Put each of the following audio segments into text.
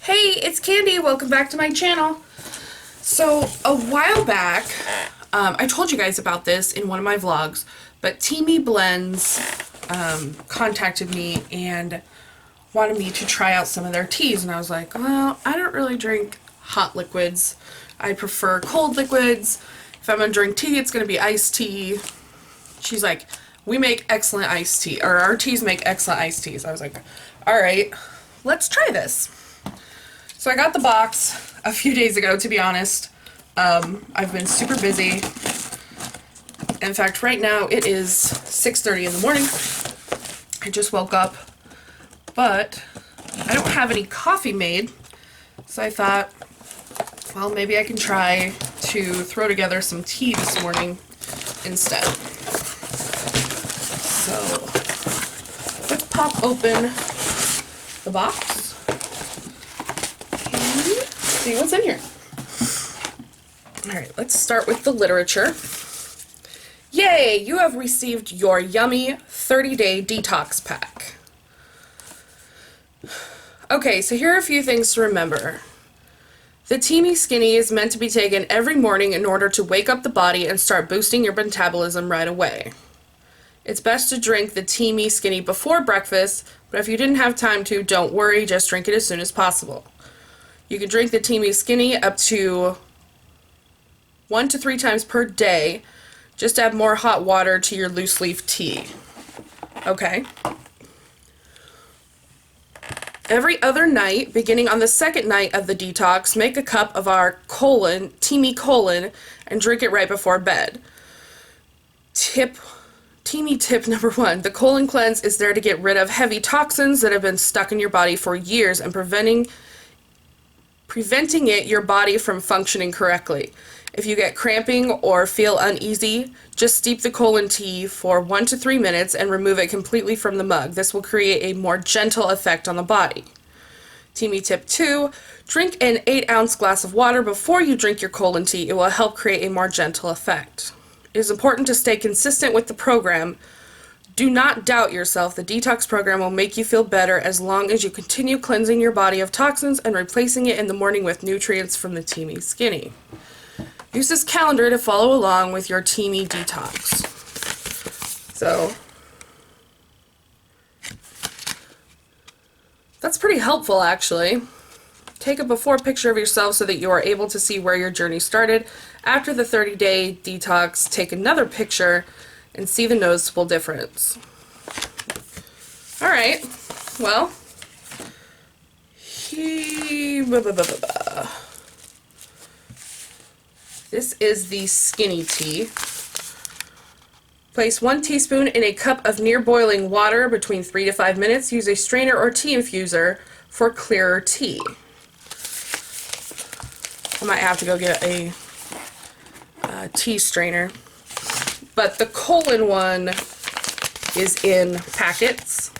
Hey, it's Candy. Welcome back to my channel. So, a while back, I told you guys about this in one of my vlogs, but Teami Blends contacted me and wanted me to try out some of their teas, and I was like, well, I don't really drink hot liquids. I prefer cold liquids. If I'm gonna drink tea, it's gonna be iced tea. She's like, we make excellent iced tea, or our teas make excellent iced teas. I was like, all right, let's try this. So I got the box a few days ago, to be honest. I've been super busy. In fact, right now it is 6:30 in the morning. I just woke up, but I don't have any coffee made, so I thought, well, maybe I can try to throw together some tea this morning instead. So let's pop open the box. See what's in here. Alright, let's start with the literature. Yay! You have received your yummy 30-day detox pack. Okay, so here are a few things to remember. The Teami Skinny is meant to be taken every morning in order to wake up the body and start boosting your metabolism right away. It's best to drink the Teami Skinny before breakfast, but if you didn't have time to, don't worry, just drink it as soon as possible. You can drink the Teami Skinny up to 1 to 3 times per day. Just add more hot water to your loose leaf tea. Okay? Every other night, beginning on the second night of the detox, make a cup of our Teami colon, and drink it right before bed. Teami tip number 1. The colon cleanse is there to get rid of heavy toxins that have been stuck in your body for years and preventing your body from functioning correctly. If you get cramping or feel uneasy, just steep the colon tea for 1 to 3 minutes and remove it completely from the mug. This will create a more gentle effect on the body. Teami tip 2, drink an 8-ounce glass of water before you drink your colon tea. It will help create a more gentle effect. It is important to stay consistent with the program. Do not doubt yourself. The detox program will make you feel better as long as you continue cleansing your body of toxins and replacing it in the morning with nutrients from the Teami Skinny. Use this calendar to follow along with your Teami detox. So, that's pretty helpful, actually. Take a before picture of yourself so that you are able to see where your journey started. After the 30-day detox, take another picture and see the noticeable difference. Alright, well, this is the skinny tea. Place 1 teaspoon in a cup of near boiling water between 3 to 5 minutes. Use a strainer or tea infuser for clearer tea. I might have to go get a tea strainer. But the colon one is in packets.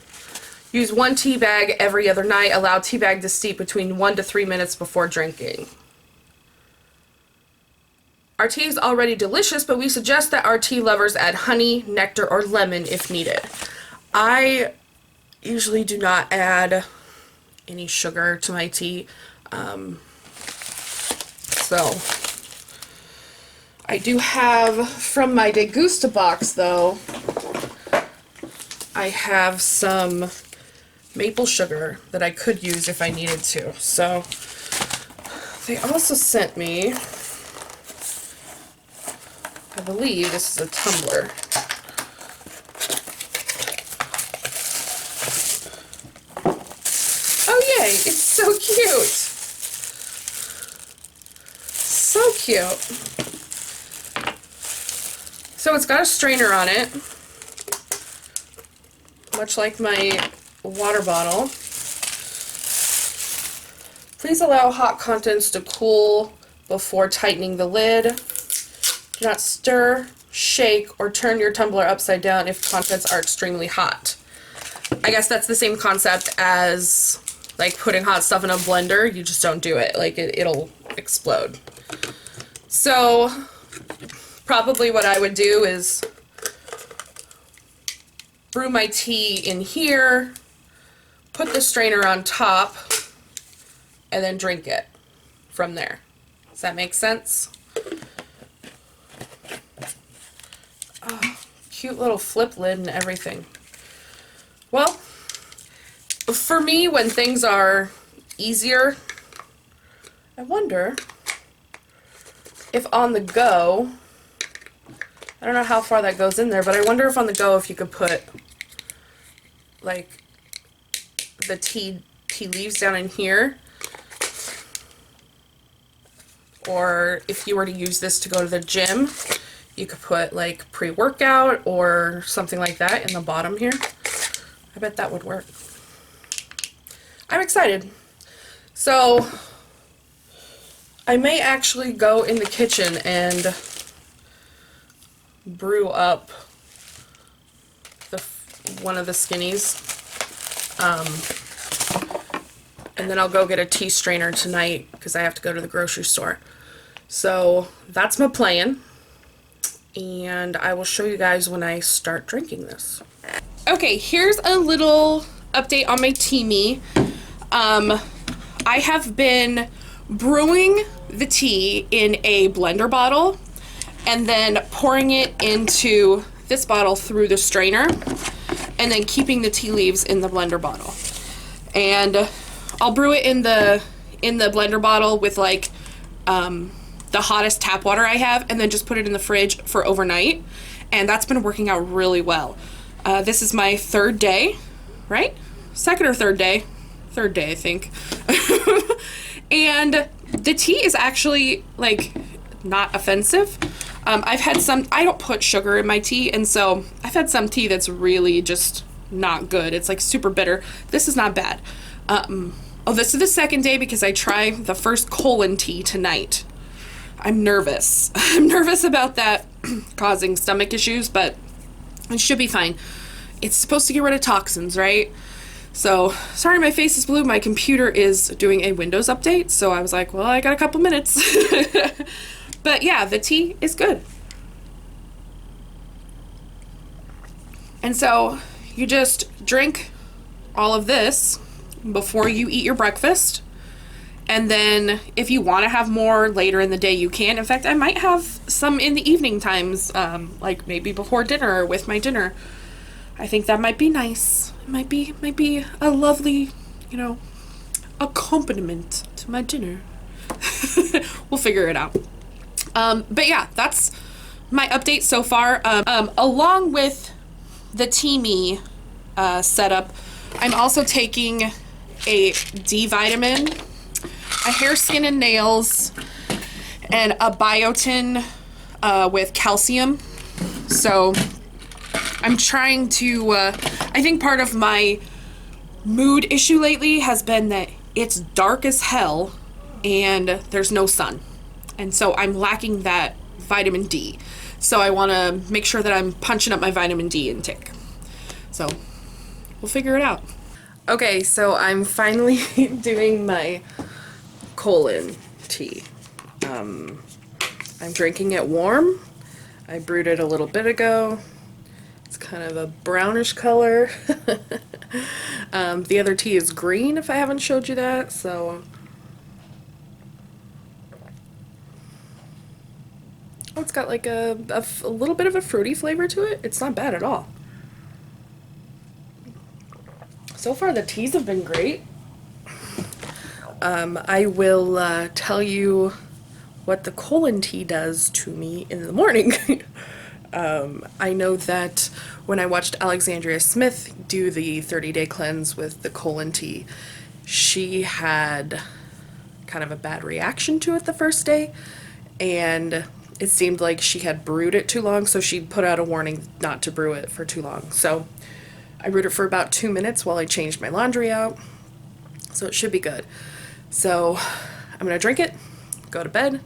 Use 1 tea bag every other night. Allow tea bag to steep between 1 to 3 minutes before drinking. Our tea is already delicious, but we suggest that our tea lovers add honey, nectar, or lemon if needed. I usually do not add any sugar to my tea. So I do have, from my Degusta box though, I have some maple sugar that I could use if I needed to. So they also sent me, I believe this is a tumbler. Oh yay, it's so cute! So cute. So it's got a strainer on it, much like my water bottle. Please allow hot contents to cool before tightening the lid. Do not stir, shake, or turn your tumbler upside down if contents are extremely hot. I guess that's the same concept as like putting hot stuff in a blender. You just don't do it. Like it'll explode. So probably what I would do is brew my tea in here, put the strainer on top, and then drink it from there. Does that make sense? Oh, cute little flip lid and everything. Well, for me, when things are easier, I wonder if on the go, I don't know how far that goes in there, but I wonder if on the go if you could put like the tea leaves down in here, or if you were to use this to go to the gym, you could put like pre-workout or something like that in the bottom here. I bet that would work. I'm excited. So I may actually go in the kitchen and brew up one of the skinnies. And then I'll go get a tea strainer tonight because I have to go to the grocery store. So that's my plan. And I will show you guys when I start drinking this. Okay, here's a little update on my Teami. I have been brewing the tea in a blender bottle and then pouring it into this bottle through the strainer and then keeping the tea leaves in the blender bottle. And I'll brew it in the blender bottle with like the hottest tap water I have, and then just put it in the fridge for overnight, and that's been working out really well. This is my third day, right? Second or third day? Third day, I think. And the tea is actually like not offensive. I've had some, I don't put sugar in my tea, and so I've had some tea that's really just not good. It's like super bitter. This is not bad. Oh, this is the second day because I tried the first colon tea tonight. I'm nervous. I'm nervous about that causing stomach issues, but it should be fine. It's supposed to get rid of toxins, right? So, sorry my face is blue. My computer is doing a Windows update, so I was like, well, I got a couple minutes. But yeah, the tea is good. And so, you just drink all of this before you eat your breakfast. And then if you want to have more later in the day, you can. In fact, I might have some in the evening times, like maybe before dinner or with my dinner. I think that might be nice. It might be a lovely, you know, accompaniment to my dinner. We'll figure it out. But yeah, that's my update so far. Along with the Teami setup, I'm also taking a D vitamin, a hair, skin, and nails, and a biotin with calcium. So I'm trying to, I think part of my mood issue lately has been that it's dark as hell and there's no sun. And so I'm lacking that vitamin D. So I want to make sure that I'm punching up my vitamin D intake. So we'll figure it out. Okay, so I'm finally doing my colon tea. I'm drinking it warm. I brewed it a little bit ago. It's kind of a brownish color. The other tea is green, if I haven't showed you that, so. Oh, it's got like a little bit of a fruity flavor to it. It's not bad at all. So far the teas have been great. I will tell you what the colon tea does to me in the morning. I know that when I watched Alexandria Smith do the 30-day cleanse with the colon tea, she had kind of a bad reaction to it the first day, and it seemed like she had brewed it too long, so she put out a warning not to brew it for too long. So I brewed it for about 2 minutes while I changed my laundry out, so it should be good. So I'm gonna drink it, go to bed,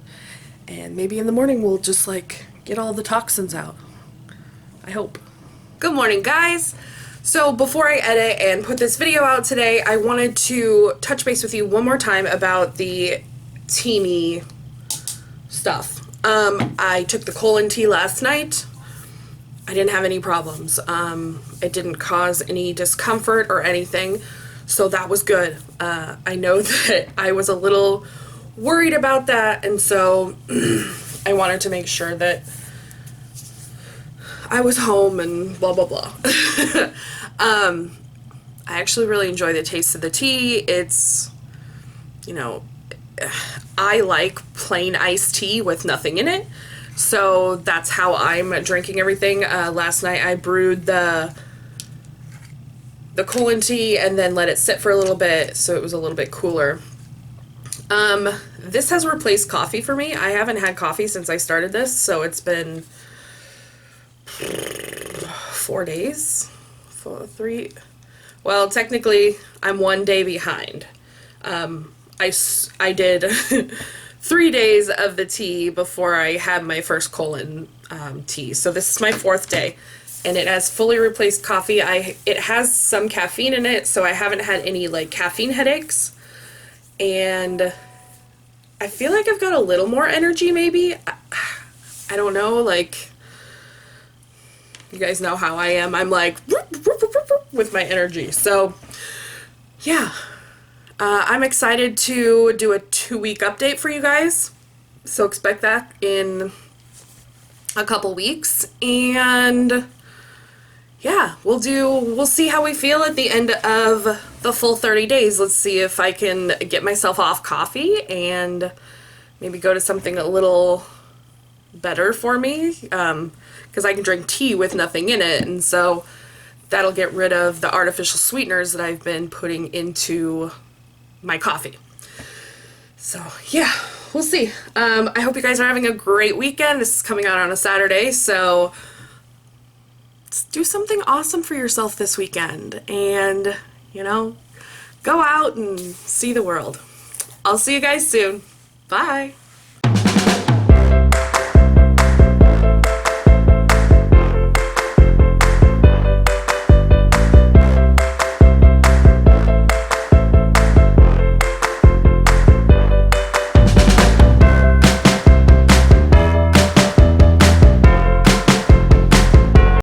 and maybe in the morning we'll just like get all the toxins out. I hope. Good morning, guys. So before I edit and put this video out today, I wanted to touch base with you one more time about the Teami stuff. I took the colon tea last night. I didn't have any problems. It didn't cause any discomfort or anything. So that was good. I know that I was a little worried about that, and so I wanted to make sure that I was home and blah blah blah. I actually really enjoy the taste of the tea. It's, you know, I like plain iced tea with nothing in it, so that's how I'm drinking everything. Last night I brewed the colon tea and then let it sit for a little bit so it was a little bit cooler. This has replaced coffee for me. I haven't had coffee since I started this, so it's been 4 days, 3. Well, technically I'm 1 day behind. I did 3 days of the tea before I had my first colon tea, so this is my 4th day. And it has fully replaced coffee. It has some caffeine in it, so I haven't had any like caffeine headaches. And I feel like I've got a little more energy maybe. I don't know, like, you guys know how I am. I'm like with my energy. So yeah, I'm excited to do a 2-week update for you guys. So expect that in a couple weeks. And yeah, we'll see how we feel at the end of the full 30 days. Let's see if I can get myself off coffee and maybe go to something a little better for me, because I can drink tea with nothing in it, and so that'll get rid of the artificial sweeteners that I've been putting into my coffee. So yeah, we'll see. I hope you guys are having a great weekend. This is coming out on a Saturday, so do something awesome for yourself this weekend and, you know, go out and see the world. I'll see you guys soon. Bye.